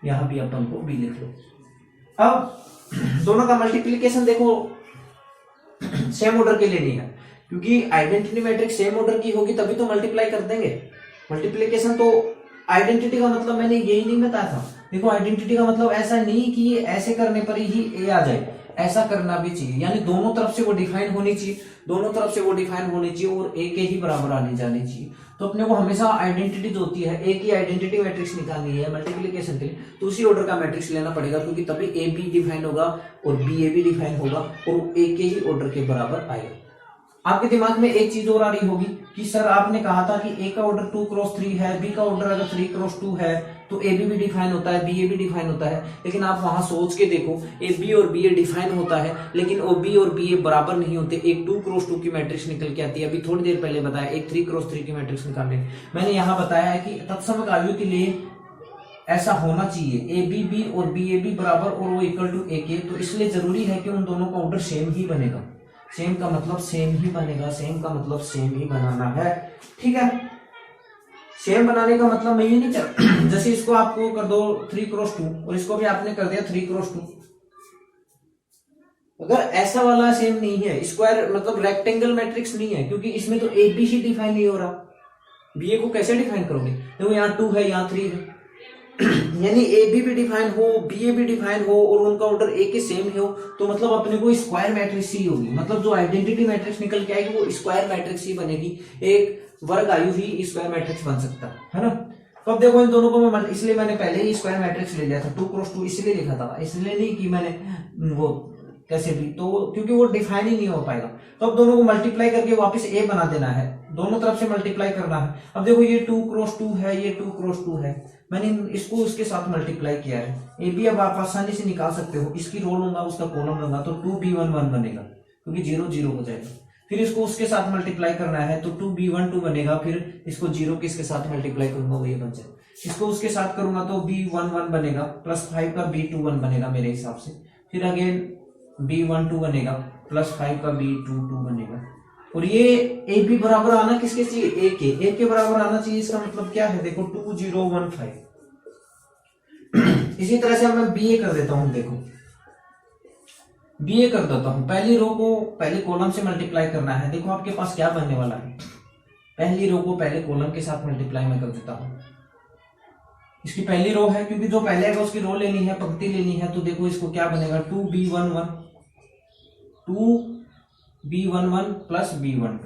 यहां भी अपन को बी लिख लो। अब दोनों का मल्टीप्लीकेशन देखो सेम ऑर्डर के लिए नहीं है, क्योंकि आइडेंटिटी मैट्रिक्स सेम ऑर्डर की होगी तभी तो मल्टीप्लाई कर देंगे। मल्टीप्लीकेशन तो आइडेंटिटी का मतलब मैंने यही नहीं बताया था। देखो आइडेंटिटी का मतलब ऐसा नहीं कि ये ऐसे करने पर ही ए आ जाए, ऐसा करना भी चाहिए, यानी दोनों तरफ से वो डिफाइन होनी चाहिए, दोनों तरफ से वो डिफाइन होनी चाहिए और ए के ही बराबर आनी जानी चाहिए। तो अपने को हमेशा आइडेंटिटी जो होती है, ए की आइडेंटिटी मैट्रिक्स निकालनी है मल्टीप्लीकेशन के लिए, तो उसी ऑर्डर का मैट्रिक्स लेना पड़ेगा, क्योंकि तभी ए बी डिफाइन होगा और बी ए भी डिफाइन होगा और ए के ही ऑर्डर के बराबर आएगा। आपके दिमाग में एक चीज और आ रही होगी कि सर आपने कहा था कि ए का ऑर्डर 2 क्रॉस 3 है, बी का ऑर्डर अगर 3 क्रॉस 2 है तो ए बी भी डिफाइन होता है, बी ए भी डिफाइन होता है। लेकिन आप वहां सोच के देखो, ए बी और बी ए डिफाइन होता है, लेकिन ओ बी और बी ए बराबर नहीं होते। एक 2 क्रॉस 2 की मैट्रिक्स निकल के आती है, अभी थोड़ी देर पहले बताया एक 3 क्रॉस 3 की मैट्रिक्स निकालने। मैंने यहाँ बताया है कि तत्समक आयु के लिए ऐसा होना चाहिए, ए बी बी और बी ए बी बराबर और वो इक्वल टू ए के। तो इसलिए जरूरी है कि उन दोनों का ऑर्डर सेम ही बनेगा। सेम का मतलब सेम ही बनेगा, सेम का मतलब सेम ही बनाना है, ठीक है। सेम बनाने का मतलब मैं ये नहीं कर जैसे इसको आपको कर दो 3 क्रॉस 2 और इसको भी आपने कर दिया 3 क्रॉस 2। अगर ऐसा वाला सेम नहीं है, स्क्वायर मतलब रेक्टेंगल मैट्रिक्स नहीं है, क्योंकि इसमें तो ए बी ही डिफाइन नहीं हो रहा, बी ए को कैसे डिफाइन करोगे? देखो यहाँ 2 है, यहाँ 3 है, यानी ए बी भी डिफाइन हो, बी ए भी डिफाइन हो और उनका ऑर्डर ए के सेम हो, तो मतलब अपने को स्क्वायर मैट्रिक्स ही होगी। मतलब जो आइडेंटिटी मैट्रिक्स निकल के आएगी वो स्क्वायर मैट्रिक्स ही बनेगी, एक वर्ग आयु ही स्क्वायर मैट्रिक्स बन सकता है ना। तो अब देखो इन दोनों को मैं, इसलिए मैंने पहले ही स्क्वायर मैट्रिक्स ले लिया था, 2 क्रॉस 2 इसलिए लिखा था, इसलिए नहीं कि मैंने वो कैसे भी, तो क्योंकि वो डिफाइन ही नहीं हो पाएगा। तो अब दोनों को मल्टीप्लाई करके वापस ए बना देना है, दोनों तरफ से मल्टीप्लाई करना है। अब देखो ये 2 क्रॉस 2 है, ये 2 क्रॉस 2 है, मैंने इसको उसके साथ मल्टीप्लाई किया है। ए बी अब आप आसानी से निकाल सकते हो, इसकी रो लूंगा उसका कॉलम लूंगा तो 2b11 बनेगा, क्योंकि 0 0 हो जाएगा। फिर इसको उसके साथ मल्टीप्लाई करना है तो 2b12 बनेगा, फिर इसको 0 के इसके साथ मल्टीप्लाई करूंगा वो ये बन जाएगा। इसको उसके साथ करूंगा तो b11 बनेगा, प्लस 5 का b21 बनेगा मेरे हिसाब से। फिर अगेन b12 बनेगा, प्लस 5 का b22 बनेगा। और ये ए बी बराबर आना किसके चाहिए? ए के बराबर आना चाहिए। इसका मतलब क्या है? देखो 2015। इसी तरह से अब मैं बी ए कर देता हूं। देखो बी ए कर देता हूं, पहली रो को पहले कॉलम से मल्टीप्लाई करना है। देखो आपके पास क्या बनने वाला है, पहली रो को पहले कॉलम के साथ मल्टीप्लाई मैं कर देता हूं। इसकी पहली रो है, क्योंकि जो पहले है उसकी रो लेनी है, पंक्ति लेनी है। तो देखो इसको क्या बनेगा, 2b11 प्लस b12।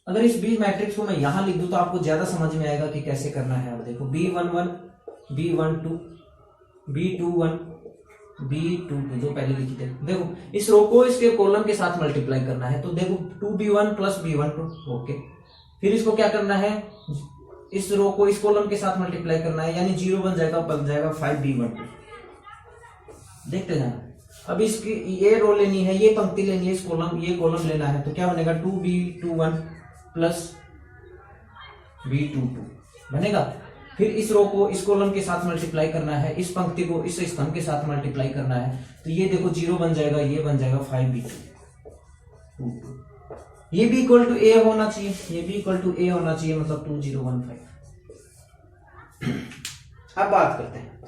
अगर इस बी मैट्रिक्स को मैं यहां लिख दूं तो आपको ज्यादा समझ में आएगा कि कैसे करना है। अब देखो b11 b12 b21 b22 जो पहले लिखी थे। देखो इस रो को इसके कॉलम के साथ मल्टीप्लाई करना है। तो देखो 2b1 प्लस b12, ओके। फिर इसको क्या करना है, इस रो को इस कॉलम के साथ मल्टीप्लाई करना है, यानी 0 बन जाएगा 5b12। देखते जाना। अब इसकी ये रो लेनी है, ये पंक्ति लेनी है, इस कॉलम ये कॉलम लेना है। तो क्या बनेगा, 2b21 प्लस b22 बनेगा। फिर इस रो को इस कॉलम के साथ मल्टीप्लाई करना है, इस पंक्ति को इस स्तंभ के साथ मल्टीप्लाई करना है। तो ये देखो 0 बन जाएगा, ये बन जाएगा 5b22। ये भी इक्वल टू ए होना चाहिए, ये भी इक्वल टू ए होना चाहिए, मतलब 2015। अब बात करते हैं।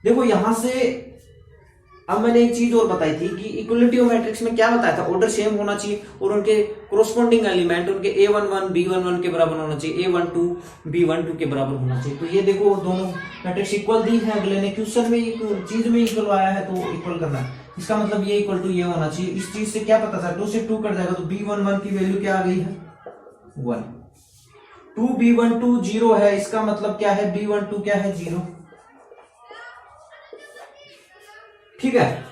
देखो यहां से अब मैंने एक चीज और बताई थी कि इक्वलिटी ऑफ मैट्रिक्स में क्या बताया था, ऑर्डर सेम होना चाहिए और उनके कोरोस्पोंडिंग एलिमेंट उनके a11 b11 के बराबर होना चाहिए, a12 b12 के बराबर होना चाहिए। तो ये देखो दोनों मैट्रिक्स इक्वल दी है, अगले ने क्वेश्चन में चीज में इक्वल आया है तो इक्वल करना है। इसका मतलब ये इक्वल टू ये होना चाहिए। इस चीज से क्या पता था, 2 से 2 कट जाएगा तो b11 की वैल्यू क्या आ गई है, 1। 2b12 0 है, इसका मतलब क्या है, b12 क्या है, 0। ठीक है।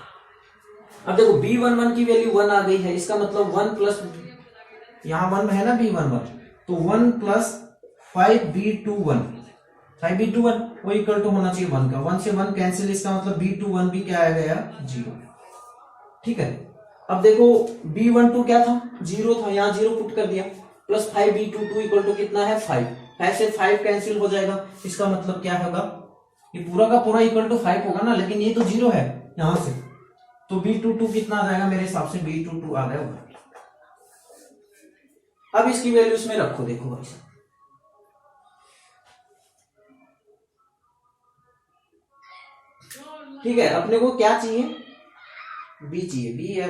अब देखो b11 की वैल्यू 1 आ गई है, इसका मतलब 1 प्लस, यहां 1 है ना b11, तो 1 प्लस 5b21 वो इक्वल टू होना चाहिए 1 का। 1 से 1 कैंसिल, इसका मतलब b21 भी क्या आ गया, 0। ठीक है। अब देखो b12 क्या था, 0 था, यहां 0 पुट कर दिया, प्लस 5b22 इक्वल टू कितना है, 5। 5 से 5 कैंसिल हो जाएगा, इसका मतलब क्या होगा, ये पूरा का पूरा इक्वल टू 5 होगा ना, लेकिन ये तो 0 है यहां से, तो b22 कितना आ जाएगा, मेरे हिसाब से b22 आ गया होगा। अब इसकी वैल्यू इसमें रखो, देखो भाई साहब, ठीक है। अपने को क्या चाहिए, b चाहिए, b है,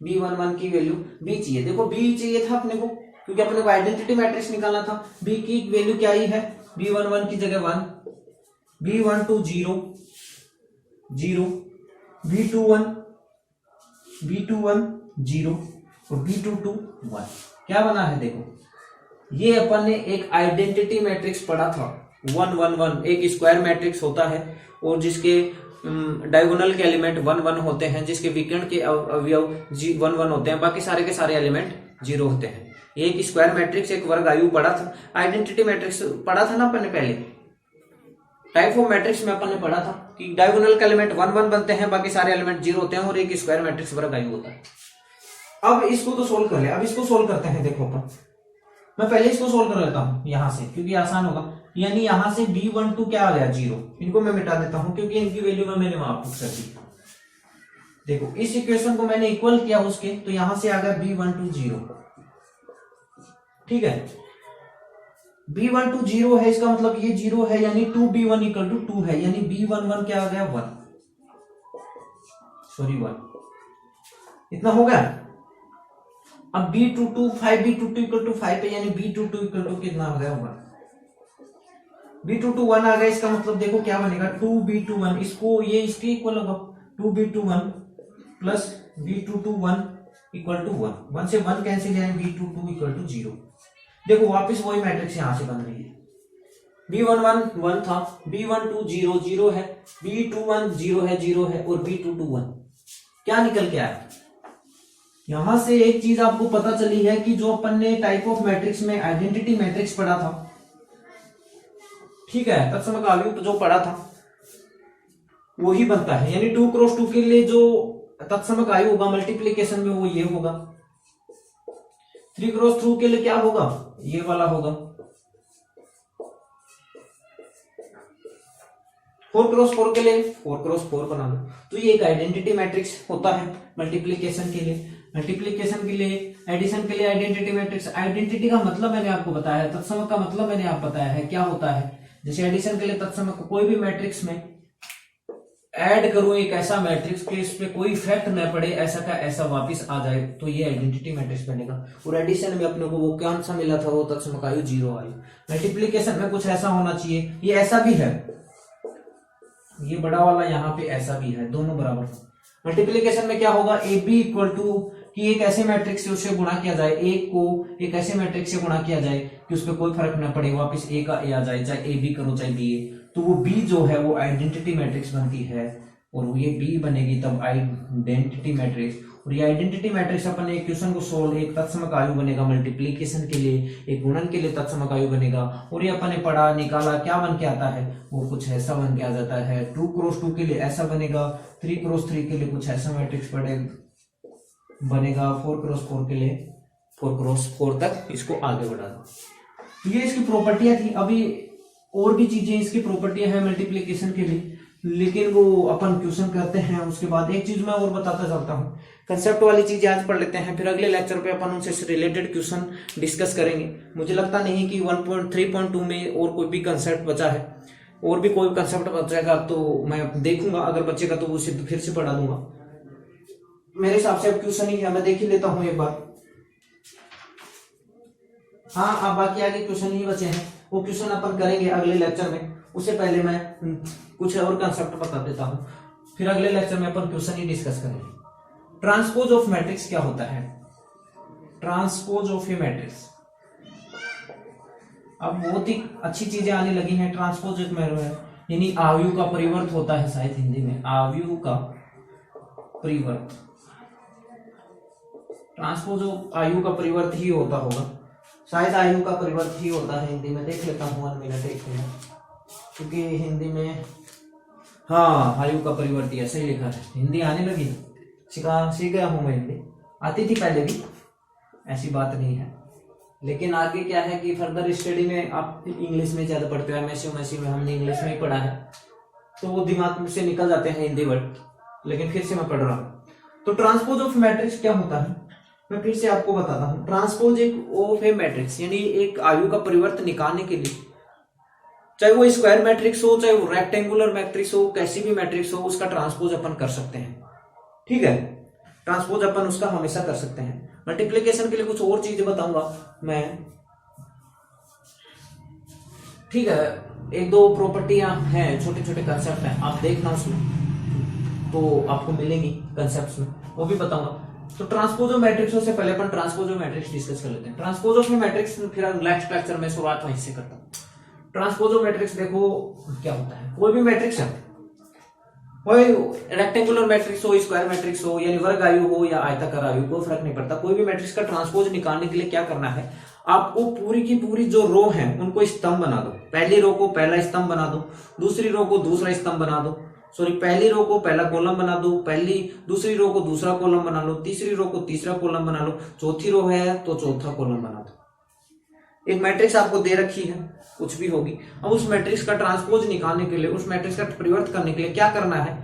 b11 की वैल्यू b चाहिए। देखो b चाहिए था अपने को, क्योंकि अपने को आइडेंटिटी मैट्रिक्स निकालना था। b की वैल्यू क्या ही है, b11 की जगह 1, b12 0 0 B21 B21 0 और B22 1। क्या बना है देखो, ये अपन ने एक आइडेंटिटी मैट्रिक्स पढ़ा था 1 1 1, एक स्क्वायर मैट्रिक्स होता है और जिसके डायगोनल के एलिमेंट 1 1 होते हैं, जिसके विकर्ण के अवयव 1 1 होते हैं, बाकी सारे के सारे एलिमेंट 0 होते हैं। एक स्क्वायर मैट्रिक्स, एक वर्ग आयु पढ़ा था। आइडेंटिटी मैट्रिक्स पढ़ा था ना अपन ने पहले, टाइप ऑफ मैट्रिक्स में अपन ने पढ़ा था कि डायगोनल के एलिमेंट 1 1 बनते हैं, बाकी सारे एलिमेंट 0 होते हैं और एक स्क्वायर मैट्रिक्स वर्ग आयु होता है। अब इसको तो सोल्व कर ले, अब इसको सोल्व करते हैं। देखो अपन, मैं पहले इसको सोल्व कर लेता हूं यहां से क्योंकि आसान होगा। यानी यहां से B12 क्या आ गया 0, इनको मैं मिटा देता हूं क्योंकि इनकी वैल्यू में मैंने वहां पुट कर दी। देखो इस इक्वेशन को मैंने इक्वल किया उसके, तो यहां से आ गया B12 0। ठीक है, B12 0 है, इसका मतलब ये 0 है, यानी 2B1 इक्वल टू 2 है, यानी B11 क्या आ गया 1, सॉरी 1। इतना हो गया। अब B22 5B22 इक्वल टू 5 है, यानी B22 इक्वल टू कितना हो गया 1। B22 1 आ गया, इसका मतलब देखो क्या बनेगा 2B21, इसको ये इसके इक्वल होगा 2B21 plus B22 1 equal to 1, 1 से 1 कैंसिल, यानी B22 इक्वल टू 0। देखो वापस वही मैट्रिक्स यहां से बन रही है। B11 1 था, B12 0 0 है, B21 0 है 0 है और B22 1। क्या निकल के आया? यहां से एक चीज आपको पता चली है कि जो अपन ने टाइप ऑफ मैट्रिक्स में आइडेंटिटी मैट्रिक्स पढ़ा था, ठीक है, तत्समक आव्यूह जो पढ़ा था वही बनता है। यानी 2 क्रॉस 2 के लिए जो तत्समक आयु होगा मल्टीप्लीकेशन में वो ये होगा, 3 क्रॉस 2 के लिए क्या होगा, ये वाला होगा, 4 क्रॉस 4 के लिए 4 क्रॉस 4 बना लो। तो ये एक आइडेंटिटी मैट्रिक्स होता है मल्टीप्लीकेशन के लिए। मल्टीप्लीकेशन के लिए, एडिशन के लिए आइडेंटिटी मैट्रिक्स। आइडेंटिटी का मतलब मैंने आपको बताया, तत्समक का मतलब मैंने आप बताया है क्या होता है। जैसे एडिशन के लिए तत्समक कोई भी मैट्रिक्स में ऐड करूं एक ऐसा मैट्रिक्स के इस पे कोई इफेक्ट न पड़े, ऐसा का ऐसा वापस आ जाए, तो ये आइडेंटिटी मैट्रिक्स बनेगा। और एडिशन में अपने को वो कौन सा मिला था, वो तत्समक आयु 0 आई। मल्टीप्लीकेशन में कुछ ऐसा होना चाहिए, ये ऐसा भी है, ये बड़ा वाला यहाँ पे ऐसा भी है, दोनों बराबर। मल्टीप्लीकेशन में क्या होगा, ए बी इक्वल टू कि एक ऐसे मैट्रिक्स से उससे गुणा किया जाए, एक को एक ऐसे मैट्रिक्स से गुणा किया जाए कि उसपे कोई फर्क न पड़े, वापस ए का ए आ जाए, चाहे ए बी करो चाहे बी ए, तो वो बी जो है वो आइडेंटिटी मैट्रिक्स बनती है और ये बी बनेगी तब आइडेंटिटी मैट्रिक्स। और ये आइडेंटिटी मैट्रिक्स अपन एक क्वेश्चन को सोल्व, एक तत्समक आयु बनेगा मल्टीप्लीकेशन के लिए, एक गुणन के लिए तत्समक आयु बनेगा, और ये अपन ने पढ़ा निकाला क्या बन के आता है, वो कुछ ऐसा बन के आ जाता है। 2 क्रॉस 2 के लिए ऐसा बनेगा, 3 क्रॉस 3 के लिए कुछ ऐसा मैट्रिक्स बनेगा, 4 क्रॉस 4 के लिए 4 क्रॉस 4 तक इसको आगे बढ़ा दो। ये इसकी प्रॉपर्टियां थी। अभी और भी चीजें इसकी प्रॉपर्टियां हैं मल्टीप्लीकेशन के लिए, लेकिन वो अपन क्वेश्चन करते हैं उसके बाद। एक चीज मैं और बताता चलता हूँ, कंसेप्ट वाली चीजें आज पढ़ लेते हैं, फिर अगले लेक्चर पे अपन उनसे रिलेटेड क्वेश्चन डिस्कस करेंगे। मुझे लगता नहीं कि 1.3.2 में और कोई भी कंसेप्ट बचा है, और भी कोई कंसेप्ट बचेगा तो मैं देखूंगा, अगर बचेगा तो उसे फिर से पढ़ा दूंगा। मेरे हिसाब से अब क्वेश्चन ही है, मैं देख ही लेता हूँ एक बार। हाँ, अब बाकी आगे क्वेश्चन ही बचे हैं, वो क्वेश्चन अपन करेंगे अगले लेक्चर में। उससे पहले मैं कुछ और कंसेप्ट बता देता हूं, फिर अगले लेक्चर में अपन क्वेश्चन ही डिस्कस करेंगे। ट्रांसपोज ऑफ मैट्रिक्स क्या होता है, ट्रांसपोज ऑफ ए मैट्रिक्स। अब बहुत ही अच्छी चीजें आने लगी हैं। ट्रांसपोज एक मैट्रिक्स यानी आव्यूह का परिवर्त होता है, शायद हिंदी में आव्यूह का परिवर्त। ट्रांसपोज ऑफ आयु का परिवर्त ही होता होगा, शायद आयु का परिवर्त ही होता है हिंदी में। देख लेता हूँ 1 मिनट, एक मिनट, क्योंकि हिंदी में हाँ आयु का परिवर्त ऐसे ही लिखा है। हिंदी आने लगी, सीख गया हूँ मैं। हिंदी आती थी पहले भी, ऐसी बात नहीं है, लेकिन आगे क्या है कि फर्दर स्टडी में आप इंग्लिश में ज्यादा पढ़ते हो। एमएससी में हमने इंग्लिश में ही पढ़ा है, तो वो दिमाग से निकल जाते हैं हिंदी वर्ड, लेकिन फिर से मैं पढ़ रहा हूँ। तो ट्रांसपोज ऑफ मैट्रिक्स क्या होता है, मैं फिर से आपको बताता हूँ। ट्रांसपोज एक ऑफ ए मैट्रिक्स यानी एक आयु का परिवर्तन निकालने के लिए, चाहे वो स्क्वायर मैट्रिक्स हो, चाहे वो रेक्टेंगुलर मैट्रिक्स हो, कैसी भी मैट्रिक्स हो, उसका ट्रांसपोज अपन कर सकते हैं। ठीक है, ट्रांसपोज अपन उसका हमेशा कर सकते हैं। मल्टीप्लीकेशन के लिए कुछ और चीजें बताऊंगा मैं, ठीक है। 1-2 प्रॉपर्टियां हैं, छोटे छोटे कंसेप्ट हैं, आप देखना उसमें। तो आपको मिलेंगी कंसेप्ट्स में, वो भी बताऊंगा। तो ट्रांसपोजो मैट्रिक्सों से पहले अपन ट्रांसपोजो मैट्रिक्स डिस्कस कर लेते हैं। ट्रांसपोजो मैट्रिक्स फिर नेक्स्ट लेक्चर में शुरुआत वहीं से करता हूं। ट्रांसपोजो मैट्रिक्स देखो क्या होता है। कोई भी मैट्रिक्स है, कोई रेक्टेंगुलर मैट्रिक्स हो, स्क्वायर मैट्रिक्स हो, यानी वर्ग आयु हो या आयताकार आयु, कोई फर्क नहीं पड़ता। कोई भी मैट्रिक्स का ट्रांसपोज निकालने के लिए क्या करना है, आपको पूरी की पूरी जो रो है उनको स्तंभ बना दो। पहली रो को पहला स्तंभ बना दो, दूसरी रो को दूसरा स्तंभ बना दो, सॉरी पहली रो को पहला कॉलम बना दो, दूसरी रो को दूसरा कॉलम बना लो, तीसरी रो को तीसरा कॉलम बना लो, चौथी रो है तो चौथा कॉलम बना दो। एक मैट्रिक्स आपको दे रखी है, कुछ भी होगी। अब उस मैट्रिक्स का ट्रांसपोज निकालने के लिए, उस मैट्रिक्स का परिवर्तन करने के लिए क्या करना है,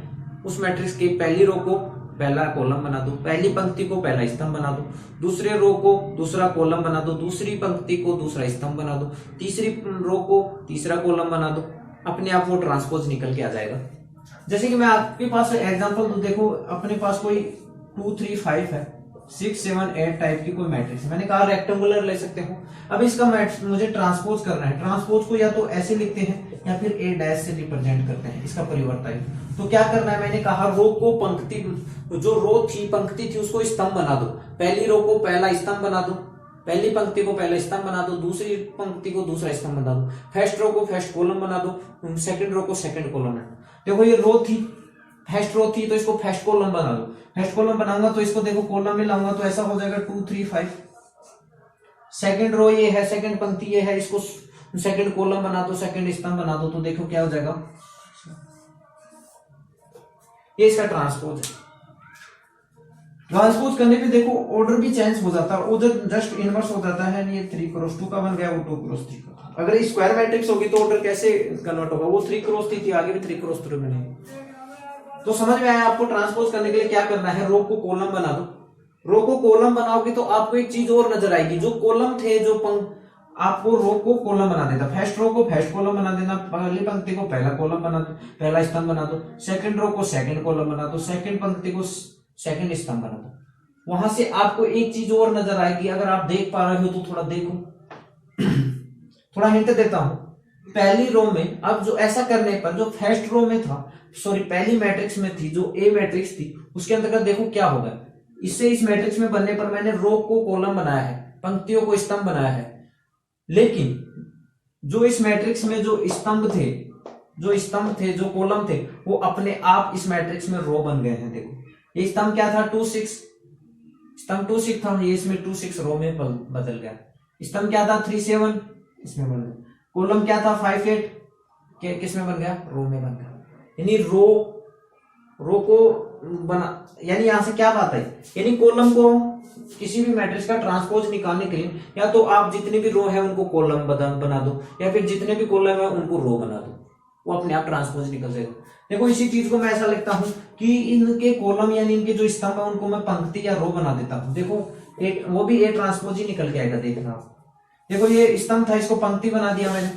उस मैट्रिक्स की पहली रो को पहला कॉलम बना दो, पहली पंक्ति को पहला स्तंभ बना दो, दूसरे रो को दूसरा कॉलम बना दो, दूसरी पंक्ति को दूसरा स्तंभ बना दो, तीसरी रो को तीसरा कॉलम बना दो। अपने आप वो ट्रांसपोज निकल के आ जाएगा। जैसे कि मैं आपके पास एग्जांपल दूं, देखो अपने पास कोई 2 3 5 है, 6 7 8 टाइप की कोई मैट्रिक्स है। मैंने कहा रेक्टेंगुलर ले सकते हो। अब इसका मुझे ट्रांसपोज करना है। ट्रांसपोज को या तो ऐसे लिखते हैं या फिर ए डैश से रिप्रेजेंट करते हैं, इसका परिवर्तन। तो क्या करना है, मैंने कहा रो को पंक्ति, जो रो थी पंक्ति थी उसको स्तंभ बना दो। पहली रो को पहला स्तंभ बना दो, पहली पंक्ति को पहला स्तंभ बना दो, दूसरी पंक्ति को दूसरा स्तंभ बना दो, फर्स्ट रो को फर्स्ट कॉलम बना दो, सेकंड रो को सेकंड कॉलम बना दो। देखो ये रो थी, फर्स्ट रो थी तो इसको फर्स्ट कॉलम बना दो। फर्स्ट कॉलम बनाऊंगा तो इसको देखो कॉलम में लाऊंगा तो ऐसा हो जाएगा 2 3 5। सेकंड रो ये है, सेकंड पंक्ति ये है, इसको सेकंड कॉलम बना दो, सेकंड स्तंभ बना दो, तो देखो क्या हो जाएगा, ये इसका ट्रांसपोज है। ट्रांसपोज करने पे देखो ऑर्डर भी चेंज हो जाता है, उधर जस्ट इनवर्स हो जाता है। ये 3x2 का बन गया, वो 2x3 का। अगर स्क्वायर मैट्रिक्स होगी तो ऑर्डर कैसे कन्वर्ट होगा, वो 3x3 थी, आगे भी 3x3 बनेगी। तो समझ में आया आपको ट्रांसपोज करने के लिए क्या करना है, रो को कॉलम बना दो। रो को कॉलम बनाओगे तो आपको एक चीज और नजर आएगी, जो कॉलम थे, आपको रो को कॉलम बना देता। फर्स्ट रो को फर्स्ट कॉलम बना देना, पहली पंक्ति को पहला कॉलम बना दो, पहला स्तंभ बना दो, सेकंड रो को सेकंड कॉलम बना दो, सेकंड पंक्ति को सेकंड स्तंभ बना दो। वहां से आपको एक चीज और नजर आएगी, अगर आप देख पा रहे हो तो थोड़ा देखो। थोड़ा हिंट देता हूं। पहली रो में अब जो ऐसा करने पर जो फर्स्ट रो में था, सॉरी पहली मैट्रिक्स में थी, जो ए मैट्रिक्स थी, उसके अंतर्गत देखो क्या होगा। इससे इस मैट्रिक्स में बनने पर मैंने रो को कॉलम बनाया है, पंक्तियों को स्तंभ बनाया है, लेकिन जो इस मैट्रिक्स में जो स्तंभ थे, जो कॉलम थे, वो अपने आप इस मैट्रिक्स में रो बन गए हैं। देखो ये स्तंभ क्या था, 2 6, स्तंभ 2 6 था, ये इसमें 2 6 रो में बदल गया। स्तंभ क्या था, 3 7, इसमें बन गया। कॉलम क्या था, 5 8, किस में बन गया, रो में बन गया। यानी रो को बना, यानी यहां से क्या बात है, यानी कॉलम को किसी भी मैट्रिक्स का ट्रांसपोज निकालने के लिए या तो आप जितनी भी रो है उनको कॉलम बना दो, या फिर जितने भी कॉलम है उनको रो बना दो, वो अपने आप ट्रांसपोज निकल जाएगा। देखो इसी चीज को मैं ऐसा लिखता हूं कि इनके कॉलम यानी इनके जो स्तंभ है उनको मैं पंक्ति या रो बना देता हूं। देखो एक वो भी एक ट्रांसपोज ही निकल के आएगा, देखना आप। देखो ये स्तंभ था, इसको पंक्ति बना दिया मैंने।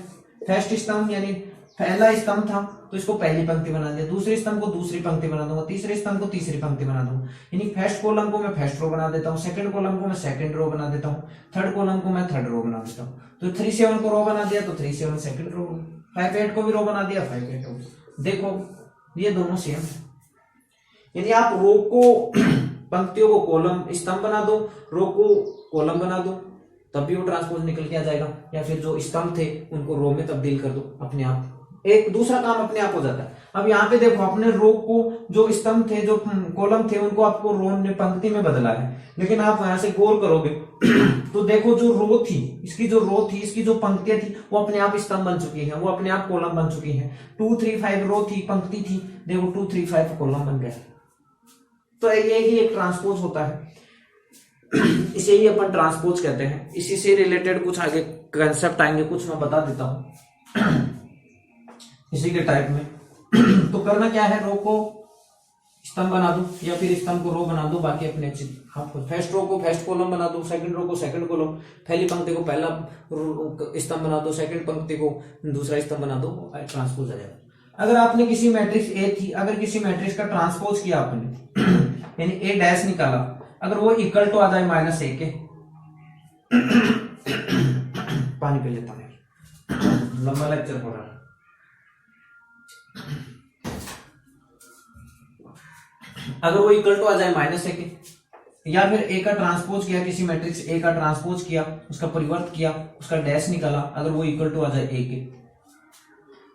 फर्स्ट स्तंभ यानी पहला स्तंभ था तो इसको पहली पंक्ति बना दिया, दूसरे स्तंभ को दूसरी पंक्ति बना दूंगा, तीसरे स्तंभ को तीसरी पंक्ति बना दूंगा। यानी फर्स्ट कॉलम को मैं फर्स्ट रो बना देता हूँ, सेकंड कॉलम को मैं सेकंड रो बना देता हूँ, थर्ड कॉलम को मैं थर्ड रो बना देता हूँ। तो 3 7 को रो बना दिया तो 3 7 सेकंड रो, 5 8 को भी रो बना दिया, 5 8 रो। देखो ये दोनों सेम है। यानी आप रो को पंक्तियों को कॉलम स्तंभ बना दो, रो को कॉलम बना दो, तब भी वो ट्रांसपोज निकल के आ जाएगा। या फिर जो स्तंभ थे उनको रो में तब्दील कर दो, अपने आप एक दूसरा काम अपने आप हो जाता है। अब यहाँ पे देखो अपने रो को जो स्तंभ थे, जो कॉलम थे, उनको आपको रो ने पंक्ति में बदला है, लेकिन आप यहां से गौर करोगे तो देखो जो रो थी, इसकी जो रो थी, इसकी जो पंक्तियां थी, वो अपने आप स्तंभ बन चुकी है, वो अपने आप कॉलम बन चुकी है। 2 3 5 रो थी, पंक्ति थी, देखो 2 3 5 कॉलम बन गया। तो ये ही एक ट्रांसपोज होता है, इसे ही अपन ट्रांसपोज कहते हैं। इसी से रिलेटेड कुछ आगे कंसेप्ट आएंगे, कुछ मैं बता देता हूं इसी के टाइप में। तो करना क्या है, रो को स्तंभ बना दो या फिर स्तंभ को रो बना दो, बाकी अपने अच्छी आपको फर्स्ट रो को फर्स्ट कॉलम बना दो, सेकंड रो को सेकंड कॉलम, पहली पंक्ति को पहला स्तंभ बना दो, सेकंड पंक्ति को दूसरा स्तंभ बना दो, ट्रांसपोज आ जाएगा। अगर आपने किसी मैट्रिक्स ए थी, अगर किसी मैट्रिक्स का ट्रांसपोज किया आपने यानी ए डैश निकाला, अगर वो इक्वल टू आ जाए -a के, पानी पी लेता हूं, लंबा लेक्चर हो रहा है। अगर वो इक्वल टू आ जाए माइनस ए के, या फिर ए का ट्रांसपोज किया, किसी मैट्रिक्स ए का ट्रांसपोज किया, उसका परिवर्त किया, उसका डैश निकाला, अगर वो इक्वल टू आ जाए ए के,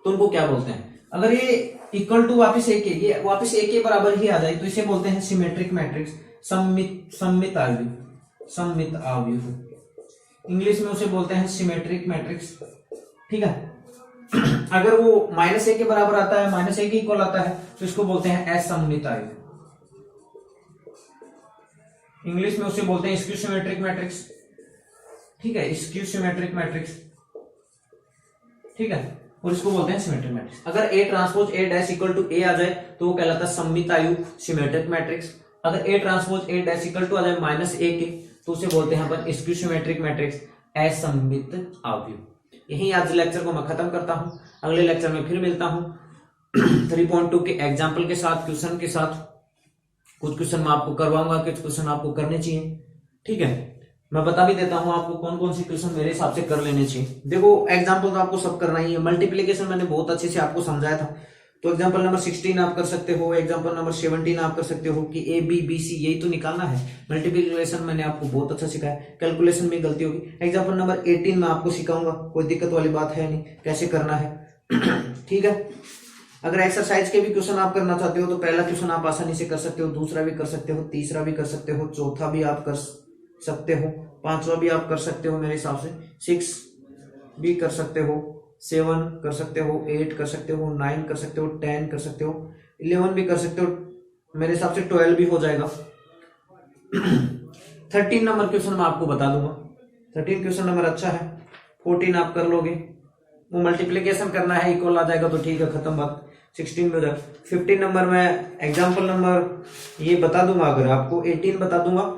तो उनको क्या बोलते हैं? अगर ये इक्वल टू वापिस ए के, ये वापिस ए के बराबर ही आ जाए, तो इसे बोलते हैं सिमेट्रिक मैट्रिक्स, सममित आव्यूह। इंग्लिश में उसे बोलते हैं सिमेट्रिक मैट्रिक्स, ठीक है। अगर वो माइनस ए के बराबर आता है, माइनस ए के इक्वल आता है, तो इसको बोलते हैं असममित आव्यूह। इंग्लिश में उसे बोलते हैं स्क्यू सिमेट्रिक मैट्रिक्स, ठीक है, स्क्यू सिमेट्रिक मैट्रिक्स, ठीक है, और इसको बोलते हैं सिमेट्रिक मैट्रिक्स। अगर A transpose A dash equal to A आ जाए तो वो कहलाता है सममित आव्यूह सिमेट्रिक मैट्रिक्स। अगर A transpose A dash equal to आ जाए माइनस ए के, तो उसे बोलते हैं अपन स्क्यू सिमेट्रिक मैट्रिक्स, असममित आव्यूह। यही आज लेक्चर को मैं खत्म करता हूं, अगले लेक्चर में फिर मिलता हूं 3.2 के एग्जाम्पल के साथ, क्वेश्चन के साथ। कुछ क्वेश्चन मैं आपको करवाऊंगा, कुछ क्वेश्चन आपको करने चाहिए, ठीक है। मैं बता भी देता हूं आपको कौन कौन से क्वेश्चन मेरे हिसाब से कर लेने चाहिए। देखो एग्जाम्पल तो आपको सब करना ही है, मल्टीप्लीकेशन मैंने बहुत अच्छे से आपको समझाया था, तो एग्जाम्पल नंबर 16 आप कर सकते हो, एग्जाम्पल नंबर 17 आप कर सकते हो कि ए बी बी सी यही तो निकालना है। मल्टीप्लीकेशन मैंने आपको बहुत अच्छा सिखाया, कैलकुलेशन में गलती होगी। एग्जाम्पल नंबर 18 में आपको सिखाऊंगा, कोई दिक्कत वाली बात है नहीं, कैसे करना है ठीक है। अगर एक्सरसाइज के भी क्वेश्चन आप करना चाहते हो तो पहला क्वेश्चन आप आसानी से कर सकते हो, दूसरा भी कर सकते हो, तीसरा भी कर सकते हो, चौथा भी आप कर सकते हो, पांचवा भी आप कर सकते हो मेरे हिसाब से, 6 भी कर सकते हो, 7 कर सकते हो, 8 कर सकते हो, 9 कर सकते हो, 10 कर सकते हो, 11 भी कर सकते हो, मेरे हिसाब से 12 भी हो जाएगा 13 नंबर क्वेश्चन मैं आपको बता दूंगा, 13 क्वेश्चन नंबर अच्छा है, 14 आप कर लोगे, वो मल्टीप्लीकेशन करना है, इक्वल आ जाएगा तो ठीक है, खत्म बात, 16 में हो जाएगा। 15 नंबर में एग्जाम्पल नंबर ये बता दूंगा, अगर आपको 18 बता दूंगा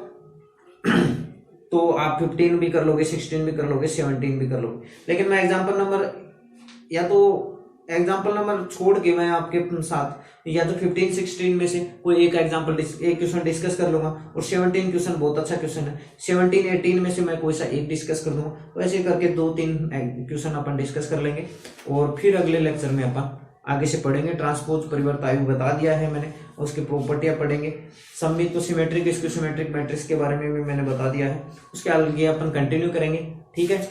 तो आप 15 भी कर लोगे, 16 भी कर लोगे, 17 भी कर लोगे। लेकिन मैं एग्जाम्पल नंबर या तो एग्जाम्पल नंबर छोड़ के मैं आपके साथ या तो 15 16 में से कोई एक एग्जाम्पल एक क्वेश्चन डिस्कस कर लूंगा, और 17 क्वेश्चन बहुत अच्छा क्वेश्चन है, 17 18 में से मैं कोई सा एक डिस्कस कर दूंगा। तो ऐसे करके 2-3 क्वेश्चन अपन डिस्कस कर लेंगे, और फिर अगले लेक्चर में अपन आगे से पढ़ेंगे। ट्रांसपोज परिवर्त आयु बता दिया है मैंने, उसकी प्रॉपर्टियां पढ़ेंगे। सममित तो सिमेट्रिक स्क्यू सिमेट्रिक मैट्रिक्स के बारे में भी मैंने बता दिया है, उसके आगे अपन कंटिन्यू करेंगे, ठीक है।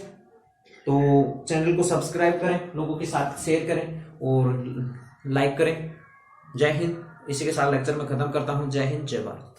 तो चैनल को सब्सक्राइब करें, लोगों के साथ शेयर करें और लाइक करें। जय हिंद। इसी के साथ लेक्चर में खत्म करता हूं। जय हिंद, जय भारत।